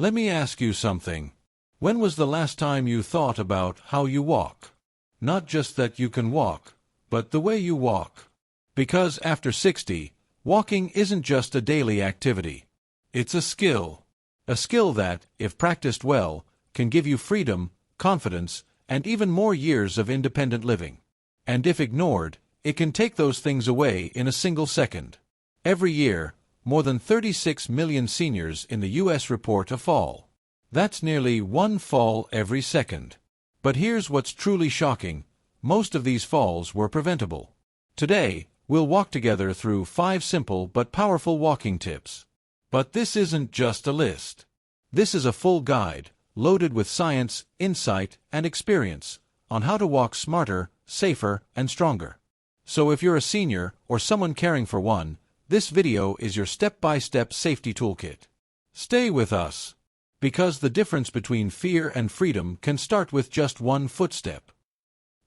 Let me ask you something. When was the last time you thought about how you walk? Not just that you can walk, but the way you walk. Because after 60, walking isn't just a daily activity. It's a skill. A skill that, if practiced well, can give you freedom, confidence, and even more years of independent living. And if ignored, it can take those things away in a single second. Every year, more than 36 million seniors in the U.S. report a fall. That's nearly one fall every second. But here's what's truly shocking. Most of these falls were preventable. Today, we'll walk together through 5 simple but powerful walking tips. But this isn't just a list. This is a full guide, loaded with science, insight, and experience, on how to walk smarter, safer, and stronger. So if you're a senior, or someone caring for one, this video is your step-by-step safety toolkit. Stay with us. Because the difference between fear and freedom can start with just one footstep.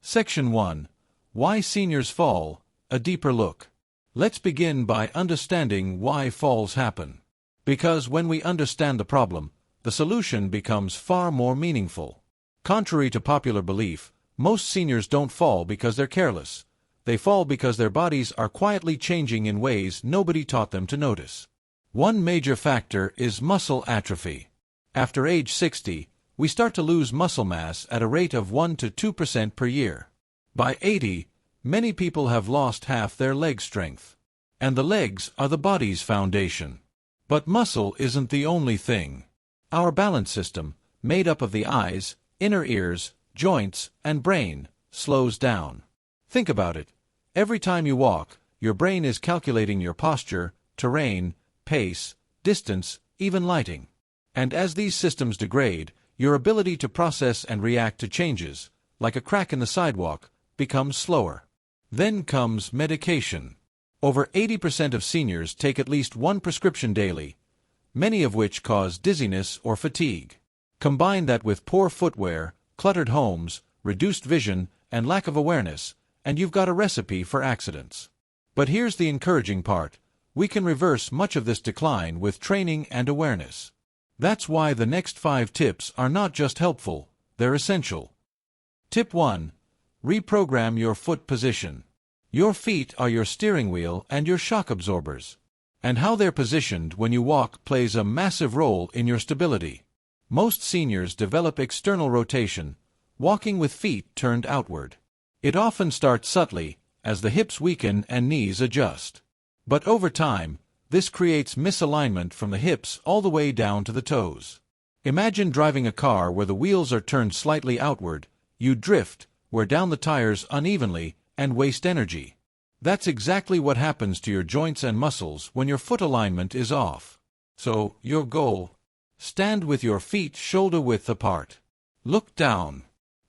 Section 1. Why Seniors Fall, a deeper look. Let's begin by understanding why falls happen. Because when we understand the problem, the solution becomes far more meaningful. Contrary to popular belief, most seniors don't fall because they're careless. They fall because their bodies are quietly changing in ways nobody taught them to notice. One major factor is muscle atrophy. After age 60, we start to lose muscle mass at a rate of 1 to 2% per year. By 80, many people have lost half their leg strength. And the legs are the body's foundation. But muscle isn't the only thing. Our balance system, made up of the eyes, inner ears, joints, and brain, slows down. Think about it. Every time you walk, your brain is calculating your posture, terrain, pace, distance, even lighting. And as these systems degrade, your ability to process and react to changes, like a crack in the sidewalk, becomes slower. Then comes medication. Over 80% of seniors take at least one prescription daily, many of which cause dizziness or fatigue. Combine that with poor footwear, cluttered homes, reduced vision, and lack of awareness, and you've got a recipe for accidents. But here's the encouraging part. We can reverse much of this decline with training and awareness. That's why the next 5 tips are not just helpful, they're essential. Tip 1. Reprogram your foot position. Your feet are your steering wheel and your shock absorbers. And how they're positioned when you walk plays a massive role in your stability. Most seniors develop external rotation, walking with feet turned outward. It often starts subtly, as the hips weaken and knees adjust. But over time, this creates misalignment from the hips all the way down to the toes. Imagine driving a car where the wheels are turned slightly outward. You drift, wear down the tires unevenly, and waste energy. That's exactly what happens to your joints and muscles when your foot alignment is off. So, your goal: stand with your feet shoulder-width apart. Look down.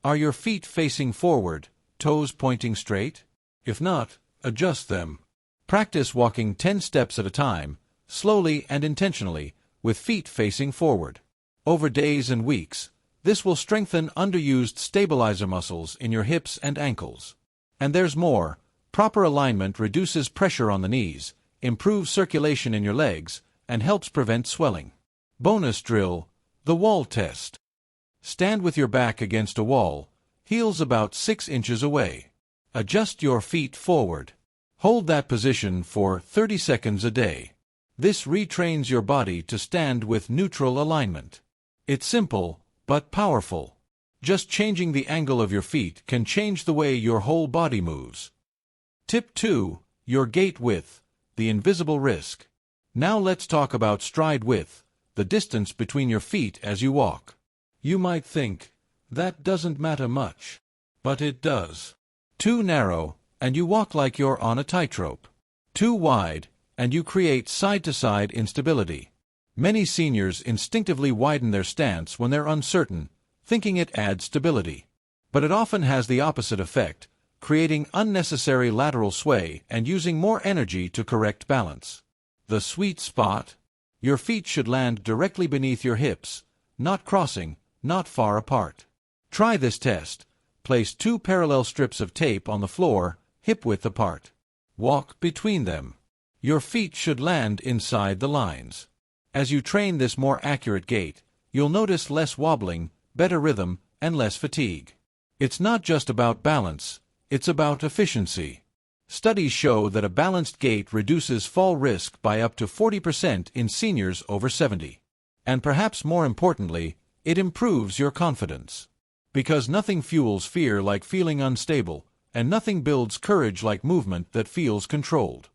Are your feet facing forward, toes pointing straight? If not, adjust them. Practice walking 10 steps at a time, slowly and intentionally, with feet facing forward. Over days and weeks, this will strengthen underused stabilizer muscles in your hips and ankles. And there's more. Proper alignment reduces pressure on the knees, improves circulation in your legs, and helps prevent swelling. Bonus drill: the wall test. Stand with your back against a wall, heels about 6 inches away. Adjust your feet forward. Hold that position for 30 seconds a day. This retrains your body to stand with neutral alignment. It's simple, but powerful. Just changing the angle of your feet can change the way your whole body moves. Tip 2. Your gait width, the invisible risk. Now let's talk about stride width, the distance between your feet as you walk. You might think, that doesn't matter much. But it does. Too narrow, and you walk like you're on a tightrope. Too wide, and you create side-to-side instability. Many seniors instinctively widen their stance when they're uncertain, thinking it adds stability. But it often has the opposite effect, creating unnecessary lateral sway and using more energy to correct balance. The sweet spot: your feet should land directly beneath your hips, not crossing, not far apart. Try this test. Place 2 parallel strips of tape on the floor, hip-width apart. Walk between them. Your feet should land inside the lines. As you train this more accurate gait, You'll notice less wobbling, better rhythm, and less fatigue. It's not just about balance, it's about efficiency. Studies show that a balanced gait reduces fall risk by up to 40% in seniors over 70. And perhaps more importantly, it improves your confidence. Because nothing fuels fear like feeling unstable, and nothing builds courage like movement that feels controlled.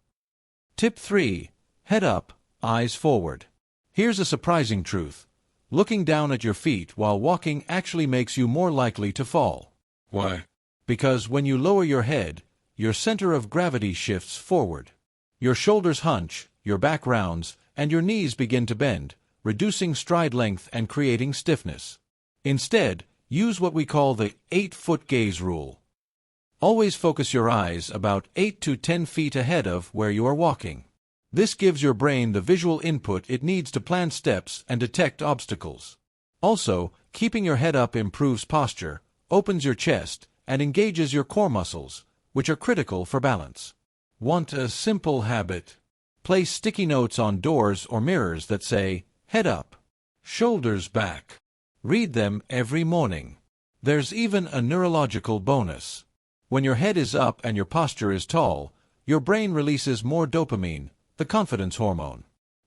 Tip 3. Head up, eyes forward. Here's a surprising truth. Looking down at your feet while walking actually makes you more likely to fall. Why? Because when you lower your head, your center of gravity shifts forward. Your shoulders hunch, your back rounds, and your knees begin to bend, reducing stride length and creating stiffness. Instead, use what we call the 8-foot gaze rule. Always focus your eyes about 8 to 10 feet ahead of where you are walking. This gives your brain the visual input it needs to plan steps and detect obstacles. Also, keeping your head up improves posture, opens your chest, and engages your core muscles, which are critical for balance. Want a simple habit? Place sticky notes on doors or mirrors that say, "Head up, shoulders back." Read them every morning. There's even a neurological bonus. When your head is up and your posture is tall, your brain releases more dopamine, the confidence hormone.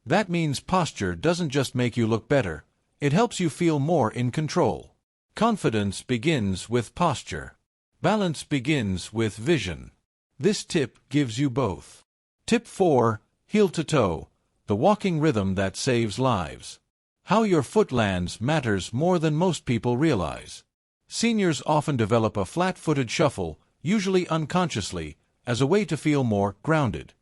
That means posture doesn't just make you look better, it helps you feel more in control. Confidence begins with posture. Balance begins with vision. This tip gives you both. Tip 4. Heel to toe, the walking rhythm that saves lives. How your foot lands matters more than most people realize. Seniors often develop a flat-footed shuffle, usually unconsciously, as a way to feel more grounded.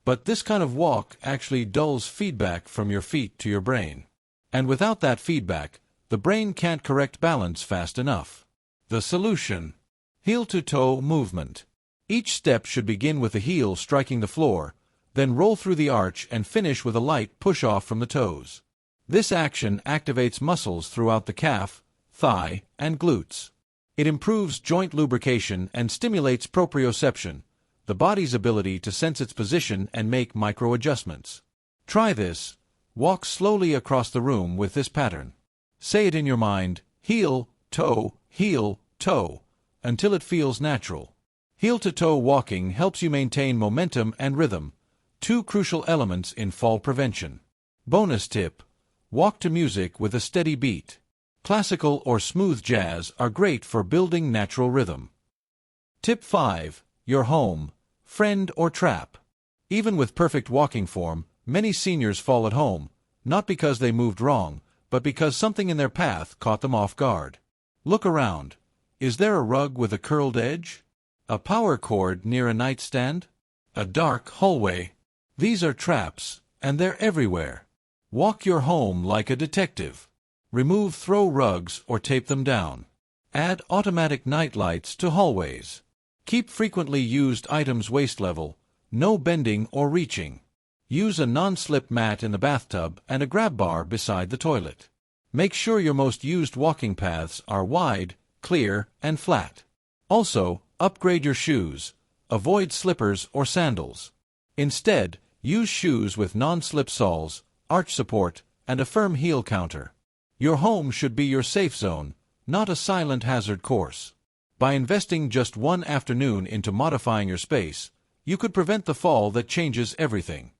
But this kind of walk actually dulls feedback from your feet to your brain. And without that feedback, the brain can't correct balance fast enough. The solution: heel-to-toe movement. Each step should begin with the heel striking the floor, then roll through the arch and finish with a light push-off from the toes. This action activates muscles throughout the calf, thigh, and glutes. It improves joint lubrication and stimulates proprioception, the body's ability to sense its position and make micro-adjustments. Try this. Walk slowly across the room with this pattern. Say it in your mind, heel, toe, until it feels natural. Heel-to-toe walking helps you maintain momentum and rhythm, two crucial elements in fall prevention. Bonus tip: walk to music with a steady beat. Classical or smooth jazz are great for building natural rhythm. Tip 5. Your home, friend or trap. Even with perfect walking form, many seniors fall at home, not because they moved wrong, but because something in their path caught them off guard. Look around. Is there a rug with a curled edge? A power cord near a nightstand? A dark hallway? These are traps, and they're everywhere. Walk your home like a detective. Remove throw rugs or tape them down. Add automatic night lights to hallways. Keep frequently used items waist level, no bending or reaching. Use a non-slip mat in the bathtub and a grab bar beside the toilet. Make sure your most used walking paths are wide, clear, and flat. Also, upgrade your shoes. Avoid slippers or sandals. Instead, use shoes with non-slip soles, arch support, and a firm heel counter. Your home should be your safe zone, not a silent hazard course. By investing just one afternoon into modifying your space, you could prevent the fall that changes everything.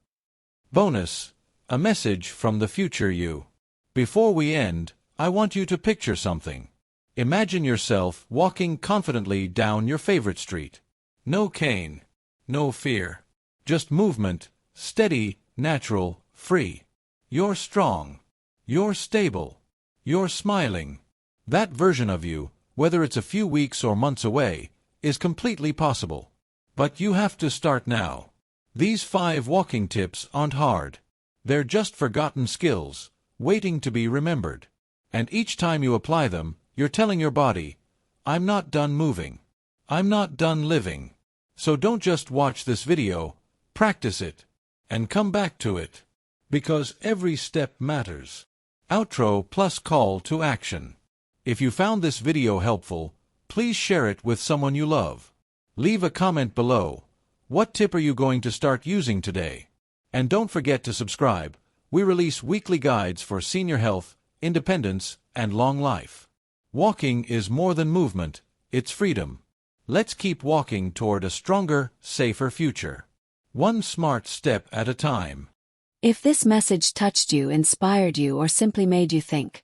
Bonus: a message from the future you. Before we end, I want you to picture something. Imagine yourself walking confidently down your favorite street. No cane, no fear. Just movement, steady, natural, free. You're strong. You're stable. You're smiling. That version of you, whether it's a few weeks or months away, is completely possible. But you have to start now. These 5 walking tips aren't hard. They're just forgotten skills, waiting to be remembered. And each time you apply them, you're telling your body, "I'm not done moving. I'm not done living." So don't just watch this video, practice it, and come back to it. Because every step matters. Outro plus call to action. If you found this video helpful, please share it with someone you love. Leave a comment below. What tip are you going to start using today? And don't forget to subscribe. We release weekly guides for senior health, independence, and long life. Walking is more than movement, it's freedom. Let's keep walking toward a stronger, safer future. One smart step at a time. If this message touched you, inspired you, or simply made you think,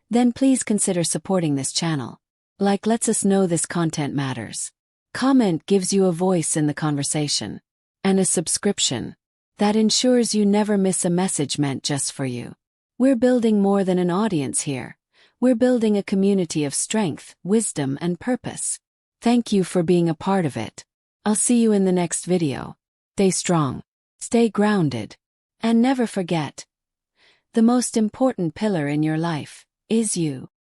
then please consider supporting this channel. Like lets us know this content matters. Comment gives you a voice in the conversation. And a subscription that ensures you never miss a message meant just for you. We're building more than an audience here. We're building a community of strength, wisdom, and purpose. Thank you for being a part of it. I'll see you in the next video. Stay strong, stay grounded, and never forget, the most important pillar in your life is you.